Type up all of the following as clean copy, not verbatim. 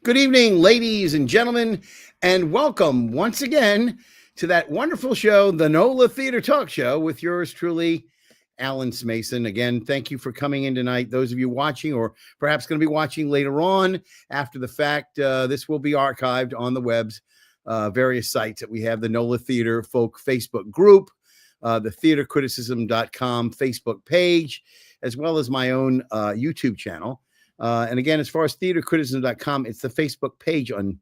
Good evening, ladies and gentlemen, and welcome once again to that wonderful show, the NOLA Theater Talk Show, with yours truly, Alan Smason. Again, thank you for coming in tonight. Those of you watching, or perhaps going to be watching later on after the fact, this will be archived on the web's various sites that we have: the NOLA Theater Folk Facebook group, the theatercriticism.com Facebook page, as well as my own YouTube channel. And again, as far as theatercriticism.com, it's the Facebook page on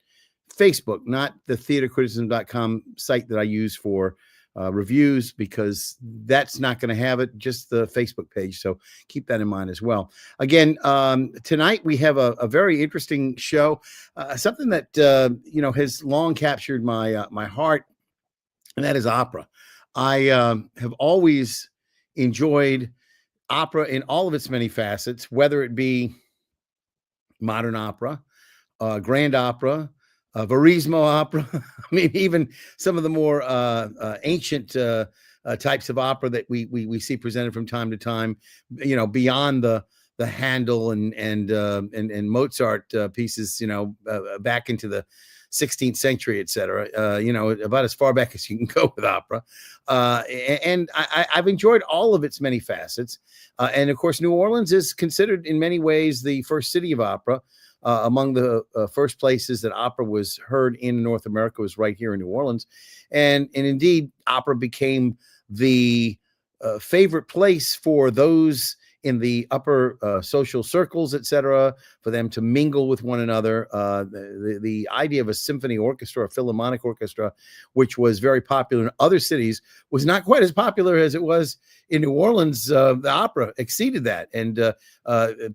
Facebook, not the theatercriticism.com site that I use for reviews, because that's not going to have it, just the Facebook page. So keep that in mind as well. Again, tonight we have a very interesting show, something that, has long captured my heart, and that is opera. I have always enjoyed opera in all of its many facets, whether it be modern opera, grand opera, verismo opera. I mean, even some of the more ancient types of opera that we see presented from time to time. Beyond the Handel and Mozart pieces. Back into the 16th century, etc. About as far back as you can go with opera. And I've enjoyed all of its many facets. And of course, New Orleans is considered in many ways the first city of opera. Among the first places that opera was heard in North America was right here in New Orleans. And indeed, opera became the favorite place for those in the upper social circles, etc., for them to mingle with one another. The idea of a symphony orchestra, a philharmonic orchestra, which was very popular in other cities, was not quite as popular as it was in New Orleans. The opera exceeded that. And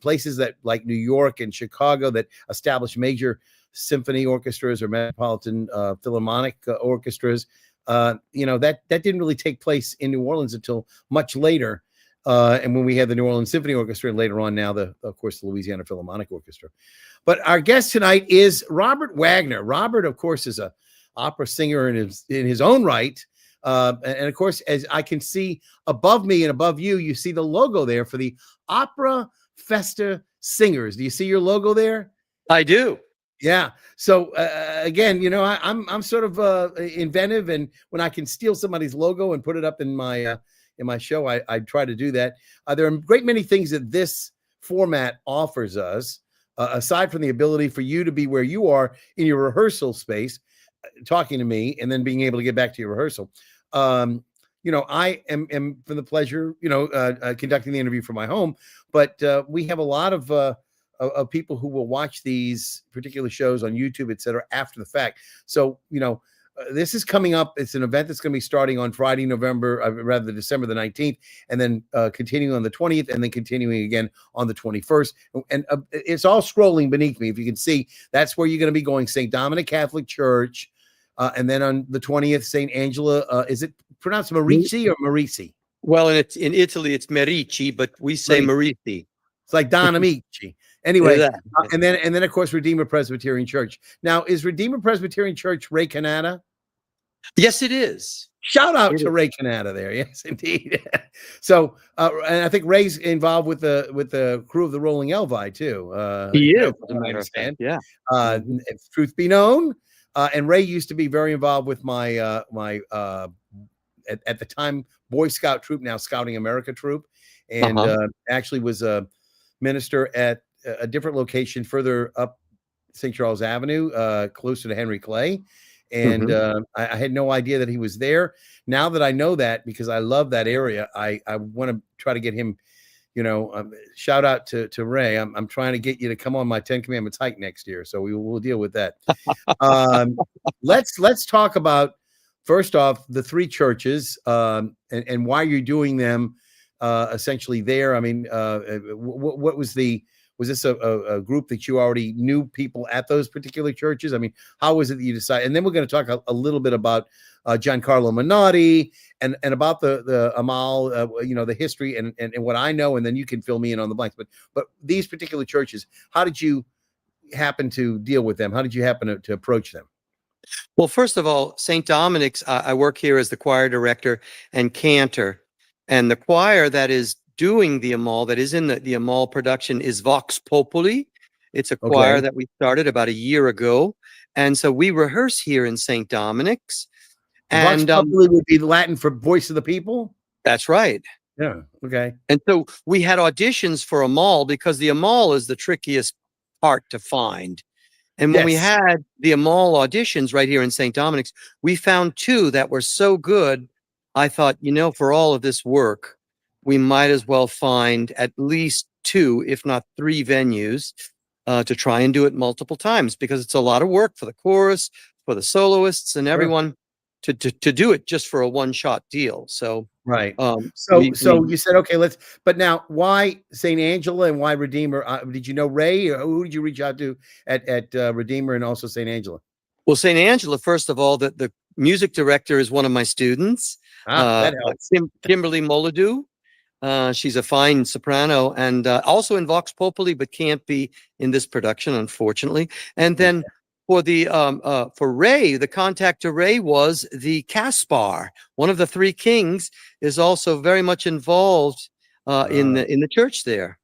places that like New York and Chicago that established major symphony orchestras or metropolitan philharmonic orchestras, that didn't really take place in New Orleans until much later. And when we had the New Orleans Symphony Orchestra, and later on now, of course, the Louisiana Philharmonic Orchestra. But our guest tonight is Robert Wagner. Robert, of course, is a opera singer in his own right. And of course, as I can see above me and above you, you see the logo there for the Opera Festa Singers. Do you see your logo there? I do. Yeah. So again, I'm sort of inventive, and when I can steal somebody's logo and put it up in my show, I try to do that. There are a great many things that this format offers us, aside from the ability for you to be where you are in your rehearsal space, talking to me, and then being able to get back to your rehearsal. I am for the pleasure, conducting the interview from my home, but we have a lot of people who will watch these particular shows on YouTube, et cetera, after the fact. So, this is coming up. It's an event that's going to be starting on Friday, December the 19th, and then continuing on the 20th, and then continuing again on the 21st. And it's all scrolling beneath me. If you can see, that's where you're going to be going. St. Dominic Catholic Church. And then on the 20th, St. Angela. Is it pronounced Merici or Merici? Well, in Italy, it's Merici, but we say Merici. It's like Don Amici. Anyway, and then of course, Redeemer Presbyterian Church. Now, is Redeemer Presbyterian Church Ray Canada? Yes, it is. Shout out to Ray Canada there. Yes, indeed. So, and I think Ray's involved with the crew of the Rolling Elvi too. He is, I understand. Yeah. If truth be known, and Ray used to be very involved with my at the time Boy Scout troop, now Scouting America troop, and actually was a minister at a different location further up St. Charles Avenue, closer to Henry Clay. And I had no idea that he was there. Now that I know that, because I love that area, I want to try to get him, shout out to Ray. I'm trying to get you to come on my 10 Commandments hike next year. So we'll deal with that. Let's talk about, first off, the three churches and why you're doing them essentially there. I mean, what was this a group that you already knew people at those particular churches? I mean, how was it that you decided? And then we're going to talk a little bit about Giancarlo Menotti and about the Amahl, the history and what I know, and then you can fill me in on the blanks. But these particular churches, how did you happen to deal with them? How did you happen to approach them? Well, first of all, St. Dominic's, I work here as the choir director and cantor, and the choir that is doing the Amahl, that is in the Amahl production, is Vox Populi. It's a choir Okay. that we started about a year ago. And so we rehearse here in St. Dominic's. Vox And Populi would be Latin for voice of the people. that's right. Yeah. Okay. And so we had auditions for Amahl because the Amahl is the trickiest part to find. And when we Yes. had the Amahl auditions right here in St. Dominic's, we found two that were so good. I thought, for all of this work, we might as well find at least two, if not three venues to try and do it multiple times because it's a lot of work for the chorus, for the soloists and Sure. everyone to do it just for a one-shot deal. So Right. So we you said, okay, but now why St. Angela and why Redeemer? Did you know Ray, or who did you reach out to at Redeemer and also St. Angela? Well, St. Angela, first of all, the music director is one of my students, That helps. Kimberly Moladu. She's a fine soprano and also in Vox Populi, but can't be in this production, unfortunately. And then for Ray, the contact to Ray was the Caspar. One of the three kings is also very much involved in the church there.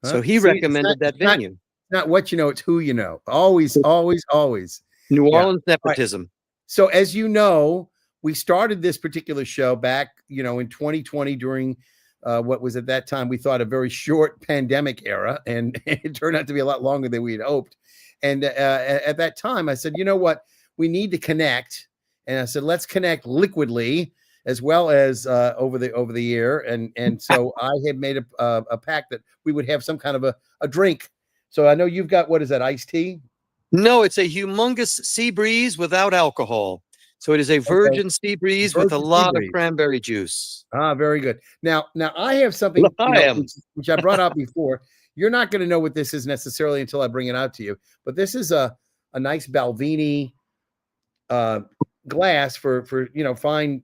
So he recommended that venue. Not what you know, it's who you know. Always, always, always. New Yeah. Orleans nepotism. Right. So as you know, we started this particular show back, in 2020 during what was at that time we thought a very short pandemic era, and it turned out to be a lot longer than we had hoped. And at that time, I said, you know what, we need to connect. And I said, let's connect liquidly as well as over the year. And so I had made a pact that we would have some kind of a drink. So I know you've got, what is that, iced tea? No, it's a humongous sea breeze without alcohol. So it is a virgin sea breeze with a lot of cranberry juice. Very good. Now I have something which I brought out before. You're not going to know what this is necessarily until I bring it out to you. But this is a nice Balvenie glass for fine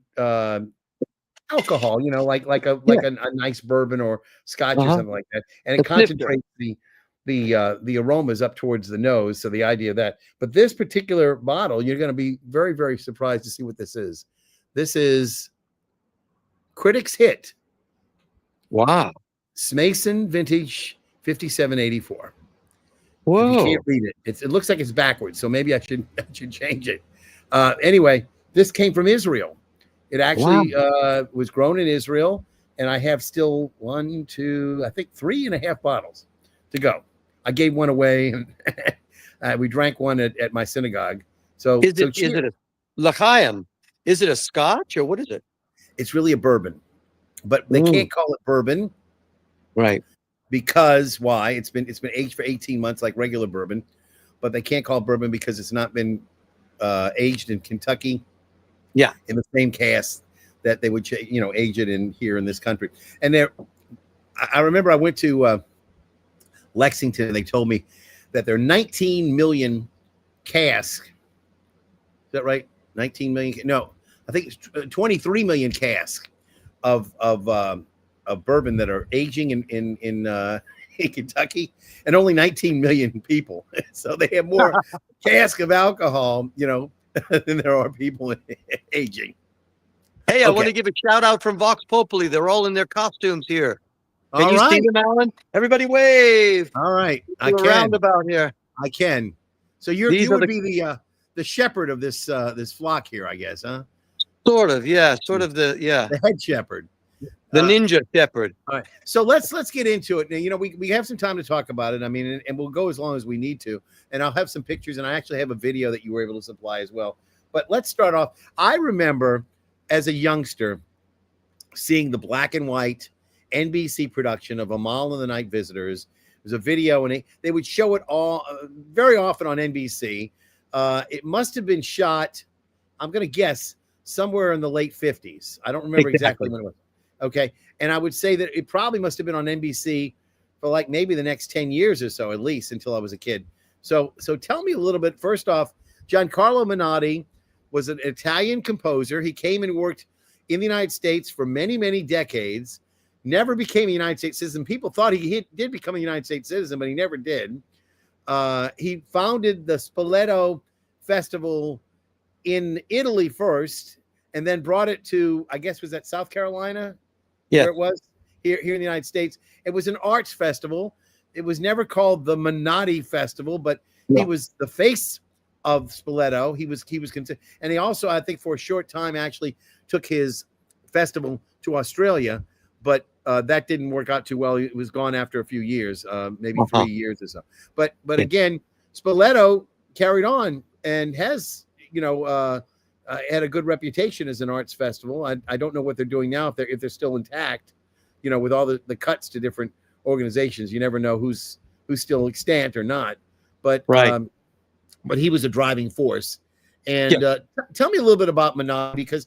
alcohol. Like a nice bourbon or scotch or something like that, and it concentrates the aromas up towards the nose. So the idea of that. But this particular bottle, you're going to be very, very surprised to see what this is. This is Critics Hit. Wow. Smason Vintage 5784. Whoa. If you can't read it, it looks like it's backwards, so maybe I should change it. Anyway, this came from Israel. It actually was grown in Israel, and I have still 1, 2, I think 3.5 bottles to go. I gave one away, and we drank one at my synagogue. So is it a l'chaim? Is it a scotch or what is it? It's really a bourbon, but they can't call it bourbon, right? Because why? It's been aged for 18 months like regular bourbon, but they can't call it bourbon because it's not been aged in Kentucky. Yeah, in the same cask that they would age it in here in this country. And I remember I went to Lexington, and they told me that there are 19 million casks. Is that right? 19 million? No, I think it's 23 million casks of bourbon that are aging in Kentucky, and only 19 million people. So they have more cask of alcohol, than there are people aging. Hey, I want to give a shout out from Vox Populi. They're all in their costumes here. Can you see them, Alan? Everybody wave. All right. I can. Roundabout here. I can. So you would be the shepherd of this flock here, I guess, huh? Sort of, yeah. Sort of the head shepherd. The ninja shepherd. All right. So let's get into it. Now, we have some time to talk about it. I mean, and we'll go as long as we need to. And I'll have some pictures, and I actually have a video that you were able to supply as well. But let's start off. I remember as a youngster seeing the black and white NBC production of Amahl and the Night Visitors. It was a video, and they would show it all very often on NBC. It must have been shot, I'm going to guess, somewhere in the late 50s. I don't remember exactly when it was. Okay. And I would say that it probably must have been on NBC for like maybe the next 10 years or so, at least until I was a kid. So tell me a little bit. First off, Giancarlo Menotti was an Italian composer. He came and worked in the United States for many, many decades, never became a United States citizen. People thought he did become a United States citizen, but he never did. He founded the Spoleto Festival in Italy first, and then brought it to, I guess, was that South Carolina? Yeah. Where it was? Here in the United States. It was an arts festival. it was never called the Menotti Festival, but he No. was the face of Spoleto. He was considered, and he also, I think, for a short time actually took his festival to Australia, but that didn't work out too well. It was gone after a few years, maybe 3 years or so. But again, Spoleto carried on and has, had a good reputation as an arts festival. I don't know what they're doing now, if they're still intact, with all the cuts to different organizations. You never know who's still extant or not. But but he was a driving force. And tell me a little bit about Menotti, because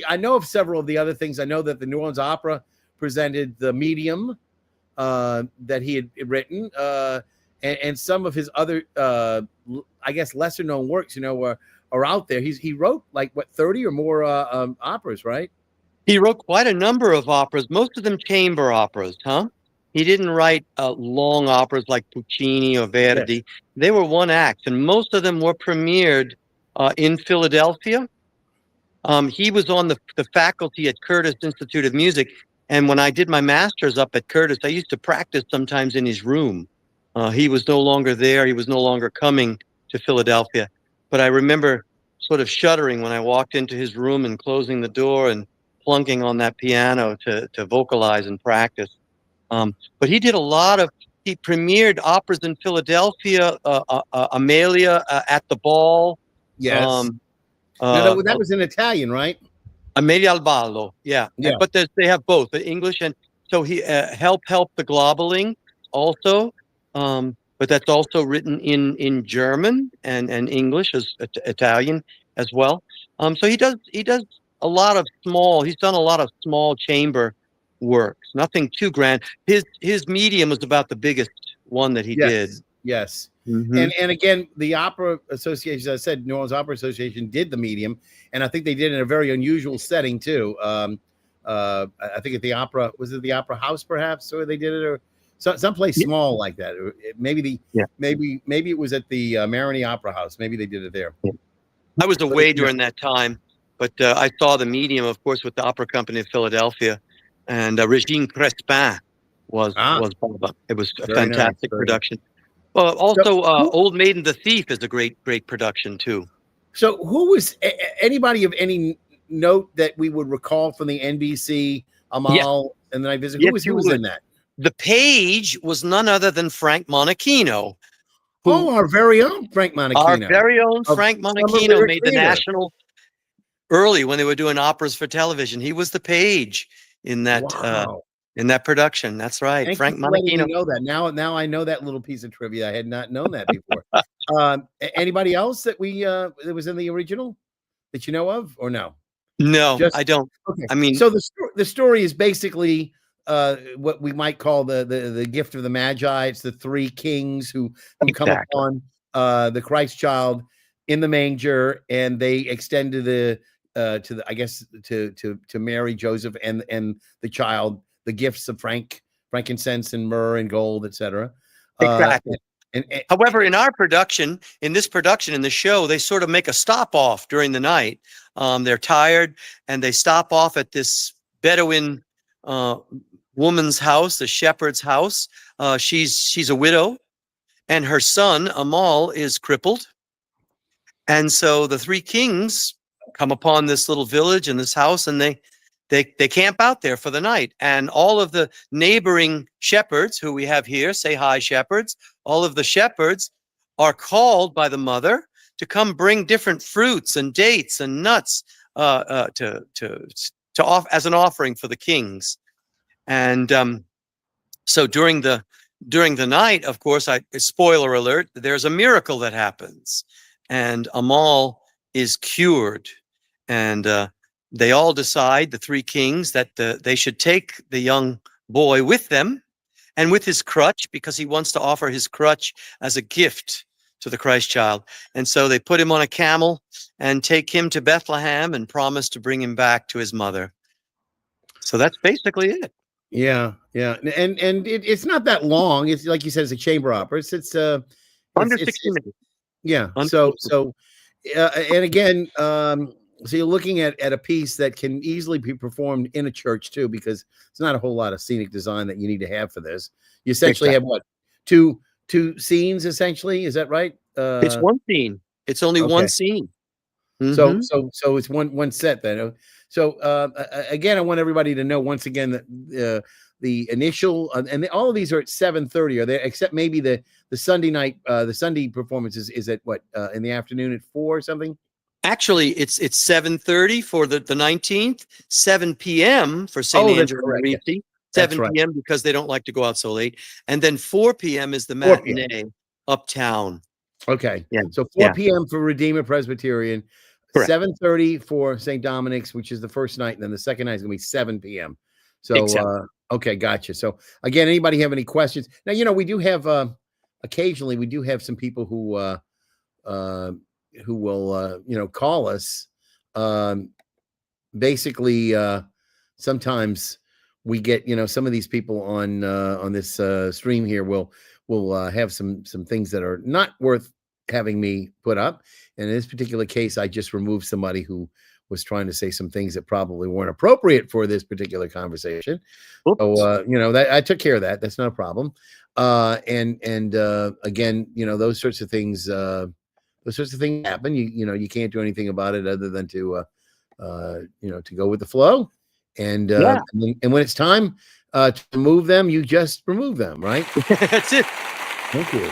I know of several of the other things. I know that the New Orleans Opera presented the Medium that he had written, and some of his other, I guess, lesser known works, are out there. He wrote like 30 or more operas, right? He wrote quite a number of operas, most of them chamber operas, huh? He didn't write long operas like Puccini or Verdi. Yes. They were one act, and most of them were premiered in Philadelphia. He was on the faculty at Curtis Institute of Music, and when I did my master's up at Curtis, I used to practice sometimes in his room. He was no longer there. He was no longer coming to Philadelphia. But I remember sort of shuddering when I walked into his room and closing the door and plunking on that piano to vocalize and practice. But he did he premiered operas in Philadelphia, Amelia at the Ball. Yes. No, that was in Italian, right? Amelia al Ballo, yeah. But they have both, the English, and so he help the Globaling also. But that's also written in German and English as Italian as well. So he does a lot of he's done a lot of small chamber works, nothing too grand. His Medium was about the biggest one that he did. Yes. Mm-hmm. And again, the Opera Association, as I said, New Orleans Opera Association did the Medium, and I think they did it in a very unusual setting too. I think at the Opera, was it the Opera House perhaps, or they did it, or someplace small like that? Maybe it was at the Marigny Opera House. Maybe they did it there. I was away during that time, but I saw the Medium, of course, with the Opera Company of Philadelphia, and Regine Crespin was it was a fantastic production. Well, also, Old Maiden the Thief is a great production too. So, who was anybody of any note that we would recall from the NBC Amahl and the Night Visit? Who was in that? The page was none other than Frank Monachino. Our very own Frank Monachino. Our very own Frank Monachino made the national early when they were doing operas for television. He was the page in that. Wow. In that production, that's right. Thank Frank you for letting Monachino. me know that. Now I know that little piece of trivia. I had not known that before. Anybody else that that was in the original that you know of, or no? No, I don't. Okay. I mean, so the story is basically what we might call the gift of the Magi. It's the three kings who come upon the Christ child in the manger, and they extend to Mary, Joseph, and the child the gifts of frankincense and myrrh and gold, etc. Exactly. However, in this production, in the show, they sort of make a stop off during the night. They're tired, and they stop off at this Bedouin woman's house, the shepherd's house. She's a widow, and her son Amahl is crippled. And so the three kings come upon this little village and this house, and they camp out there for the night. And all of the neighboring shepherds who we have here, say hi shepherds, all of the shepherds are called by the mother to come bring different fruits and dates and nuts to as an offering for the kings. And so during the night, of course, spoiler alert, there's a miracle that happens, and Amahl is cured. And they all decide, the three kings, that they should take the young boy with them and with his crutch, because he wants to offer his crutch as a gift to the Christ child. And so they put him on a camel and take him to Bethlehem and promise to bring him back to his mother. So that's basically it. Yeah. And it's not that long. It's like you said, it's a chamber opera. It's under 60 minutes. Yeah. So and again, so you're looking at a piece that can easily be performed in a church too, because it's not a whole lot of scenic design that you need to have for this. You essentially have two scenes essentially. Is that right? It's one scene. It's only Okay. one scene. So it's one set then. So again, I want everybody to know once again that the initial and all of these are at 7:30. Are they except maybe the Sunday night the Sunday performance is at what in the afternoon at 4 or something? Actually, it's 7:30 for the 19th, 7 p.m. for St. That's Andrew and correct. Yes. Ricci, That's 7 right. p.m. because they don't like to go out so late, and then 4 p.m. is the 4 p.m. matinee uptown. Okay. Yeah. So 4 p.m. for Redeemer Presbyterian, Correct. 7:30 for St. Dominic's, which is the first night, and then the second night is going to be 7 p.m. So Exactly. okay, gotcha. So again, anybody have any questions? Now, we do have occasionally we do have some people who will call us. Basically, sometimes we get some of these people on this stream here will have some things that are not worth having me put up. And in this particular case, I just removed somebody who was trying to say some things that probably weren't appropriate for this particular conversation. Oops. So that I took care of that. That's not a problem. And again, those sorts of things happen. You can't do anything about it other than to go with the flow. And and when it's time to remove them, you just remove them, right? That's it. Thank you.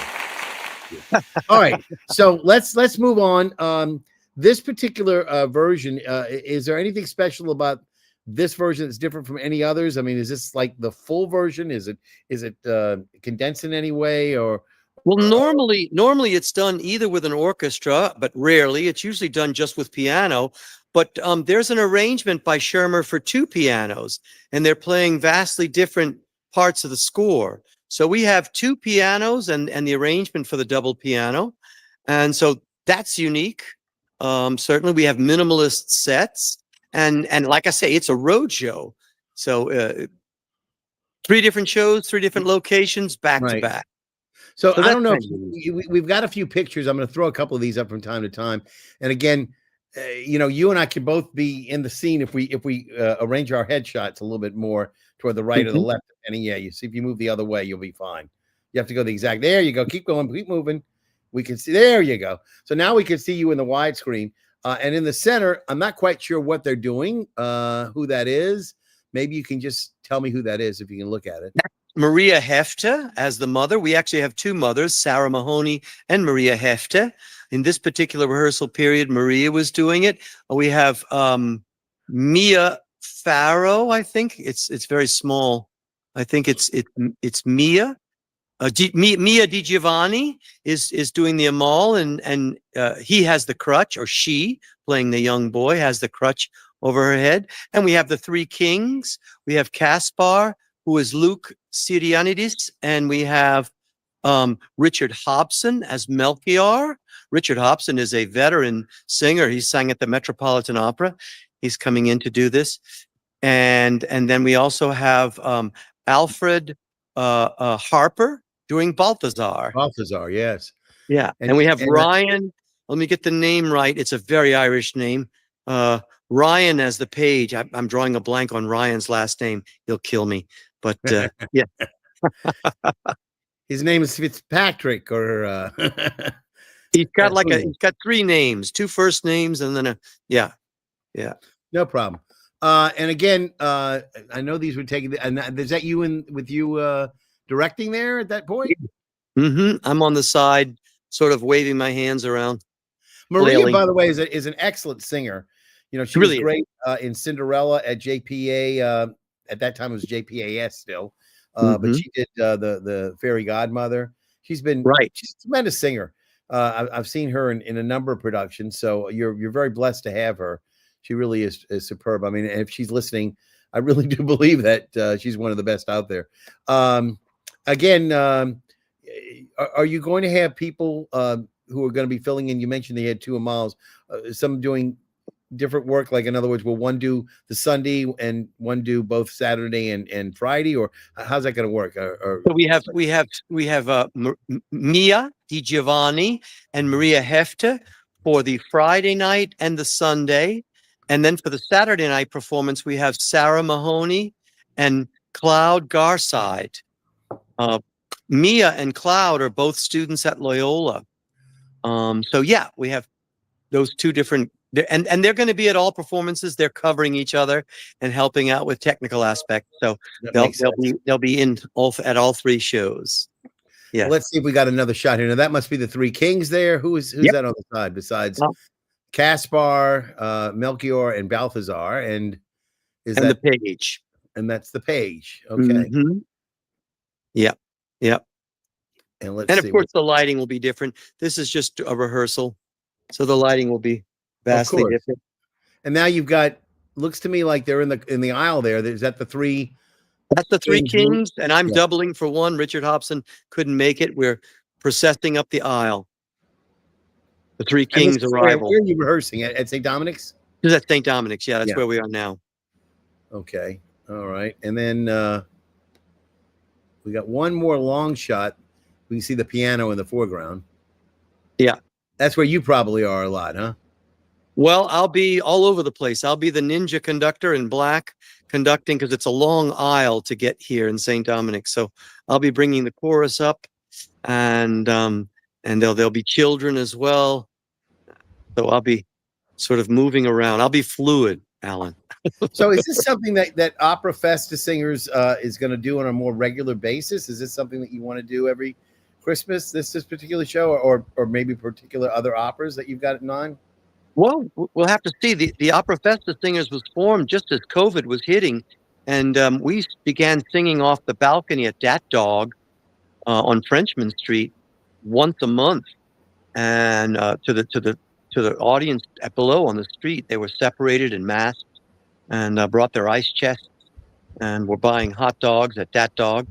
All right, so let's move on. This particular version, is there anything special about this version that's different from any others? I mean, is this like the full version? Is it condensed in any way, or? Well, normally it's done either with an orchestra, but rarely. It's usually done just with piano. But there's an arrangement by Schirmer for 2 pianos, and they're playing vastly different parts of the score. So we have 2 pianos and the arrangement for the double piano. And so that's unique. Certainly we have minimalist sets. And like I say, it's a road show. So 3 different shows, 3 different locations, back to back. So I don't know if we've got a few pictures. I'm going to throw a couple of these up from time to time. And again, you and I can both be in the scene if we arrange our headshots a little bit more toward the right or the left. And you see if you move the other way, you'll be fine. You have to go the exact. There you go. Keep going. Keep moving. We can see. There you go. So now we can see you in the widescreen. And in the center, I'm not quite sure what they're doing. Who that is? Maybe you can just tell me who that is if you can look at it. Maria Hefte as the mother. We actually have 2 mothers, Sarah Mahoney and Maria Hefte. In this particular rehearsal period, Maria was doing it. We have Mia Farrow, I think. It's very small. I think it's Mia. Mia Di Giovanni is doing the Amahl, and he has the crutch, or she, playing the young boy, has the crutch over her head. And we have the 3 kings. We have Caspar, who is Luke Syrianidis, and we have Richard Hobson as Melchior. Richard Hobson is a veteran singer. He sang at the Metropolitan Opera. He's coming in to do this. And then we also have Alfred Harper doing Balthazar. Balthazar, yes. Yeah. And we have Ryan. Let me get the name right. It's a very Irish name. Ryan as the page. I'm drawing a blank on Ryan's last name. He'll kill me. But yeah. His name is Fitzpatrick, or he's got 3 names, 2 first names, and then yeah. No problem. And again, I know these were taken. And is that you with you directing there at that point? I'm on the side, sort of waving my hands around. Maria, flailing. by the way, is an excellent singer. She really was great in Cinderella at JPA. At that time, it was JPAS still. But she did the Fairy Godmother. She's a tremendous singer. I've seen her in a number of productions. So you're very blessed to have her. She really is superb. I mean, if she's listening, I really do believe that she's one of the best out there. Again, are you going to have people who are going to be filling in? You mentioned they had 2 Amahls, some doing different work, like in other words, will one do the Sunday and one do both Saturday and Friday, or how's that going to work? So we have Mia Di Giovanni and Maria Hefte for the Friday night and the Sunday, and then for the Saturday night performance we have Sarah Mahoney and Cloud Garside. Mia and Cloud are both students at Loyola. So yeah, we have those two different, and they're going to be at all performances. They're covering each other and helping out with technical aspects. So That they'll makes sense. they'll be in at all three shows. Yeah. Well, let's see if we got another shot here. Now that must be the three kings there. Who's Yep. that on the side besides Oh. Caspar, Melchior, and Balthazar? And is And that the page? And that's the page. Okay. Mhm. Yep. Yep. And let's And see. of course, the lighting will be different. This is just a rehearsal, so the lighting will be vastly course. different. And now you've got. Looks to me like they're in the aisle there. Is that the three? That's the three Kings. kings, and I'm Yeah. doubling for one. Richard Hobson couldn't make it. We're processing up the aisle. The three And this kings is arrival. Where are you rehearsing at St. Dominic's? This is at St. Dominic's. Yeah, that's Yeah. where we are now. Okay. All right. And then we got one more long shot. We can see the piano in the foreground. Yeah. That's where you probably are a lot, huh? Well, I'll be all over the place. I'll be the ninja conductor in black conducting because it's a long aisle to get here in St. Dominic's. So I'll be bringing the chorus up, and there'll be children as well. So I'll be sort of moving around. I'll be fluid, Alan. So is this something that Opera Festa Singers is going to do on a more regular basis? Is this something that you want to do every Christmas, this particular show, or maybe particular other operas that you've got in mind? Well, we'll have to see. The Opera Festa Singers was formed just as COVID was hitting, and we began singing off the balcony at Dat Dog on Frenchman Street once a month, and to the audience below on the street, they were separated and masked, and brought their ice chests, and were buying hot dogs at Dat Dog,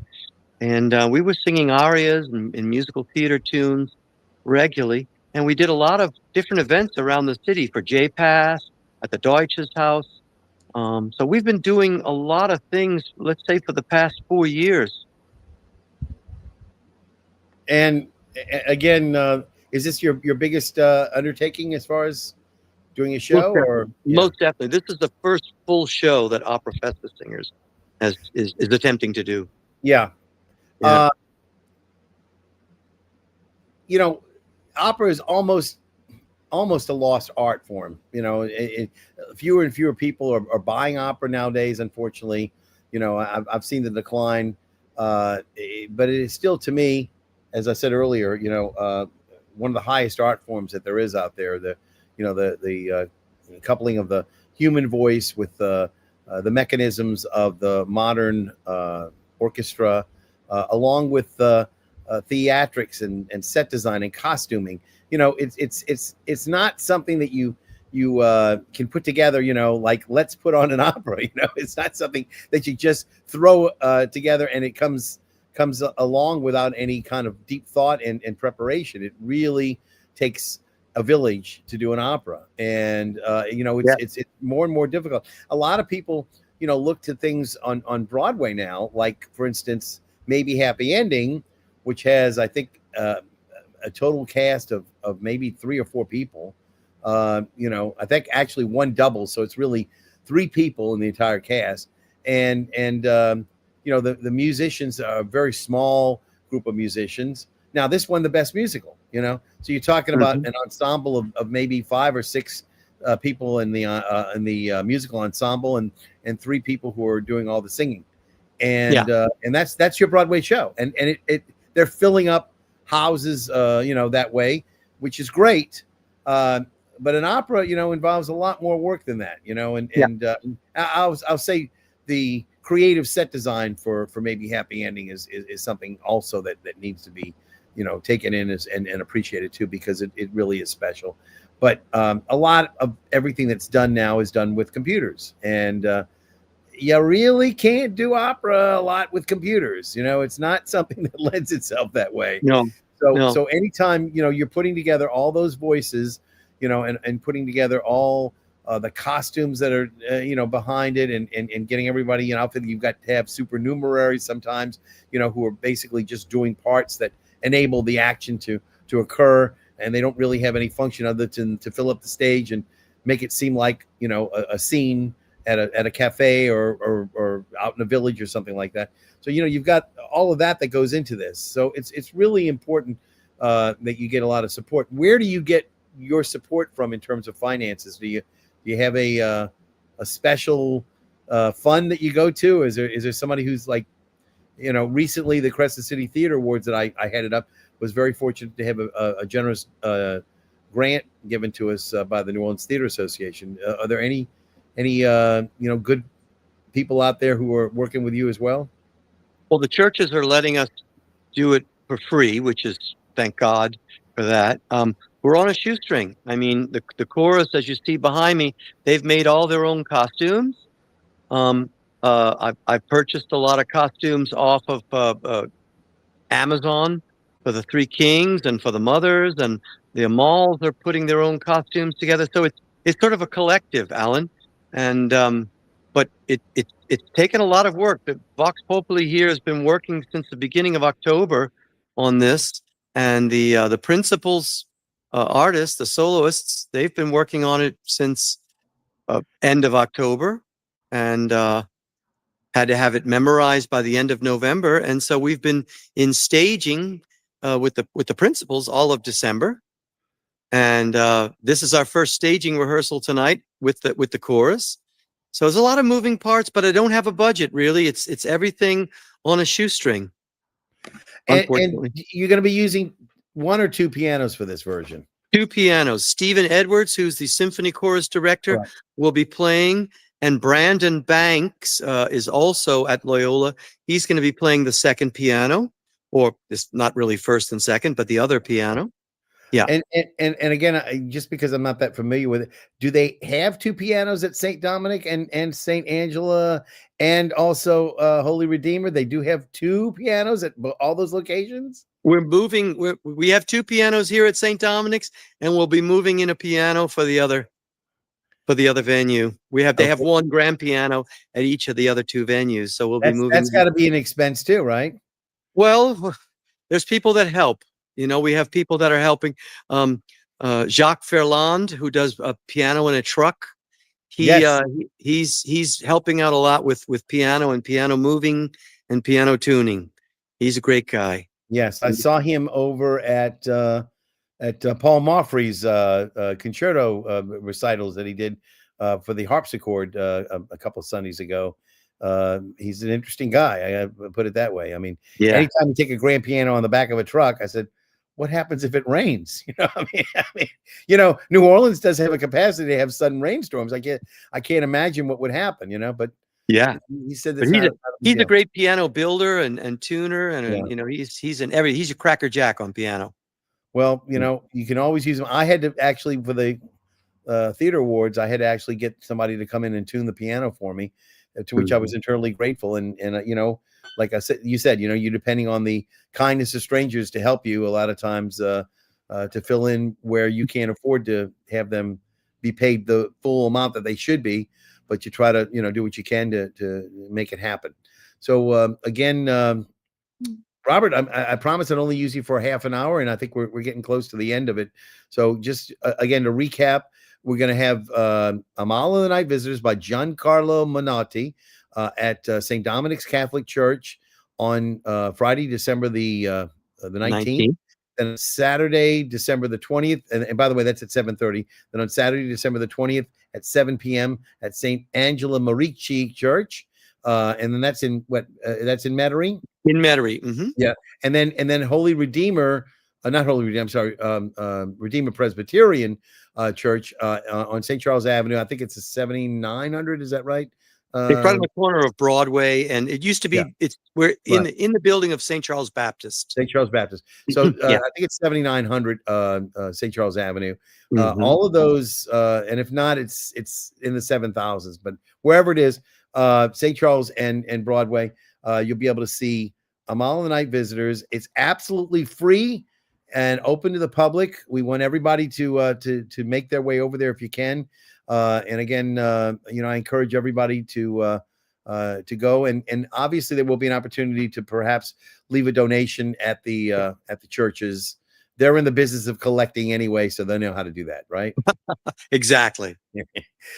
and we were singing arias and musical theater tunes regularly. And we did a lot of different events around the city for J-Pass, at the Deutsches House. So we've been doing a lot of things, let's say, for the past 4 years. And again, is this your biggest undertaking as far as doing a show? Most definitely. This is the first full show that Opera Festa Singers is attempting to do. Yeah. You know, opera is almost a lost art form. You know, fewer and fewer people are buying opera nowadays. Unfortunately, you know, I've seen the decline, but it is still, to me, as I said earlier, you know, one of the highest art forms that there is out there. The coupling of the human voice with the mechanisms of the modern orchestra, along with the theatrics and set design and costuming. You know, it's not something that you can put together, you know, like, let's put on an opera. You know, it's not something that you just throw together and it comes along without any kind of deep thought and preparation. It really takes a village to do an opera, and you know, it's more and more difficult. A lot of people, you know, look to things on Broadway now, like, for instance, Maybe Happy Ending, which has, I think, a total cast of maybe 3 or 4 people. You know, I think actually one double, so it's really 3 people in the entire cast. And you know, the musicians are a very small group of musicians. Now, this won the best musical, you know, so you're talking about an ensemble of maybe 5 or 6 people in the musical ensemble, and 3 people who are doing all the singing. And and that's your Broadway show, and they're filling up houses, you know, that way, which is great. But an opera, you know, involves a lot more work than that, you know, and I'll say the creative set design for Maybe Happy Ending is something also that needs to be, you know, taken in and appreciated too, because it really is special. But a lot of everything that's done now is done with computers, and you really can't do opera a lot with computers. You know, it's not something that lends itself that way. So anytime, you know, you're putting together all those voices, you know, and putting together all the costumes that are, you know, behind it, and getting everybody in outfit, you've got to have supernumeraries sometimes, you know, who are basically just doing parts that enable the action to occur, and they don't really have any function other than to fill up the stage and make it seem like, you know, a scene at a cafe or out in a village or something like that. So you've got all of that goes into this. So it's really important that you get a lot of support. Where do you get your support from in terms of finances? Do you have a special fund that you go to? Is there somebody who's like, recently the Crescent City Theater Awards that I headed up was very fortunate to have a generous grant given to us by the New Orleans Theater Association. Are there any good people out there who are working with you as well? Well, the churches are letting us do it for free, which is, thank God for that. We're on a shoestring. I mean, the chorus, as you see behind me, they've made all their own costumes. I've purchased a lot of costumes off of Amazon for the Three Kings and for the mothers, and the Amahls are putting their own costumes together. So it's sort of a collective, Alan. And but it's taken a lot of work. The Vox Populi here has been working since the beginning of October on this, and the principals, artists, the soloists, they've been working on it since end of October, and had to have it memorized by the end of November. And so we've been in staging with the principals all of December. And this is our first staging rehearsal tonight with the chorus. So there's a lot of moving parts, but I don't have a budget really. It's everything on a shoestring. And you're going to be using one or two pianos for this version? Two pianos. Stephen Edwards, who's the symphony chorus director, Right, will be playing. And Brandon Banks is also at Loyola. He's going to be playing the second piano, or it's not really first and second, but the other piano. Yeah. And again, just because I'm not that familiar with it, do they have two pianos at St. Dominic and St. Angela and also Holy Redeemer? They do have two pianos at all those locations? We're moving. We have two pianos here at St. Dominic's, and we'll be moving in a piano for the other venue. They have one grand piano at each of the other two venues. So we'll be moving. That's got to be an expense too, right? Well, there's people that help. We have people that are helping. Jacques Ferland, who does a piano in a truck. He's helping out a lot with piano and piano moving and piano tuning. He's a great guy. Yes, I saw him over at Paul Maufrey's concerto recitals that he did for the harpsichord a couple of Sundays ago. He's an interesting guy. I put it that way. I mean, anytime you take a grand piano on the back of a truck, I said, what happens if it rains? I mean, New Orleans does have a capacity to have sudden rainstorms. I can't imagine what would happen, but yeah, he said he's a great piano builder and tuner, and he's a crackerjack on piano. Well, you can always use them. I had to actually, for the theater awards, I had to actually get somebody to come in and tune the piano for me, to which I was internally grateful. And like I said, you're depending on the kindness of strangers to help you a lot of times to fill in where you can't afford to have them be paid the full amount that they should be, but you try to, do what you can to make it happen. So again, Robert, I promise I'd only use you for half an hour, and I think we're getting close to the end of it. So just again, to recap, we're going to have Amahl and the Night Visitors by Giancarlo Menotti at St. Dominic's Catholic Church on Friday, December the 19th. Then Saturday, December the 20th. And by the way, that's at 7:30. Then on Saturday, December the 20th at 7 p.m. at St. Angela Marici Church. And then that's in that's in Metairie? In Metairie. Mm-hmm. Yeah. And then Holy Redeemer, not Holy Redeemer, I'm sorry, Redeemer Presbyterian Church on St. Charles Avenue. I think it's a 7900. Is that right? It's right on the corner of Broadway, and it used to be. Yeah. We're in the building of St. Charles Baptist. St. Charles Baptist. So I think it's 7900 St. Charles Avenue. All of those, and if not, it's in the 7000s. But wherever it is, St. Charles and Broadway, you'll be able to see Amahl and the Night Visitors. It's absolutely free and open to the public. We want everybody to make their way over there if you can. And again, I encourage everybody to go, and obviously there will be an opportunity to perhaps leave a donation at the churches they're in the business of collecting anyway, so they know how to do that, right? Exactly.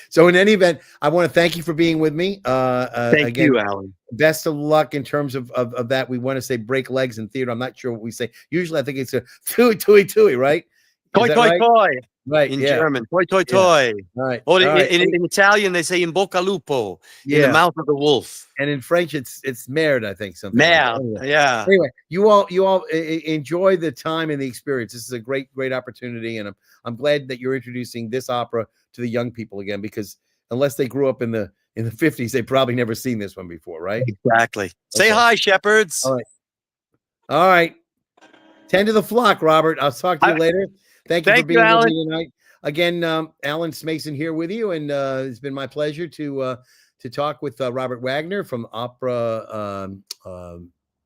So in any event, I want to thank you for being with me. Thank Again, you, Alan. best of luck in terms of that. We want to say break legs in theater. I'm not sure what we say. Usually I think it's a tui, right? Is Toy, that toy, right? toy. Right. In Yeah. German. Toy, toy, Yeah. toy. All right. Or All right. in Italian, they say in bocca lupo, in the Yeah. mouth of the wolf. And in French, it's merde, I think, something like that. Merde. Yeah. Anyway, you all enjoy the time and the experience. This is a great opportunity, and I'm glad that you're introducing this opera to the young people again, because unless they grew up in the 50s, they probably never seen this one before, right? Exactly. Say Okay. hi, shepherds. All right. All right. Tend to the flock, Robert. I'll talk to you later. Thank you for being with me tonight. Again, Alan Smason here with you, and it's been my pleasure to talk with Robert Wagner from Opera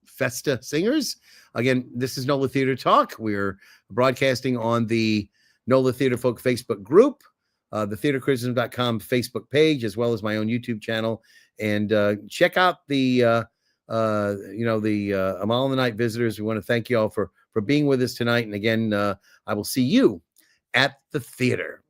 Festa Singers. Again, this is NOLA Theater Talk. We're broadcasting on the NOLA Theater Folk Facebook group, the theatercriticism.com Facebook page, as well as my own YouTube channel. And check out the Amahl and the Night visitors. We want to thank you all for being with us tonight. And again, I will see you at the theater.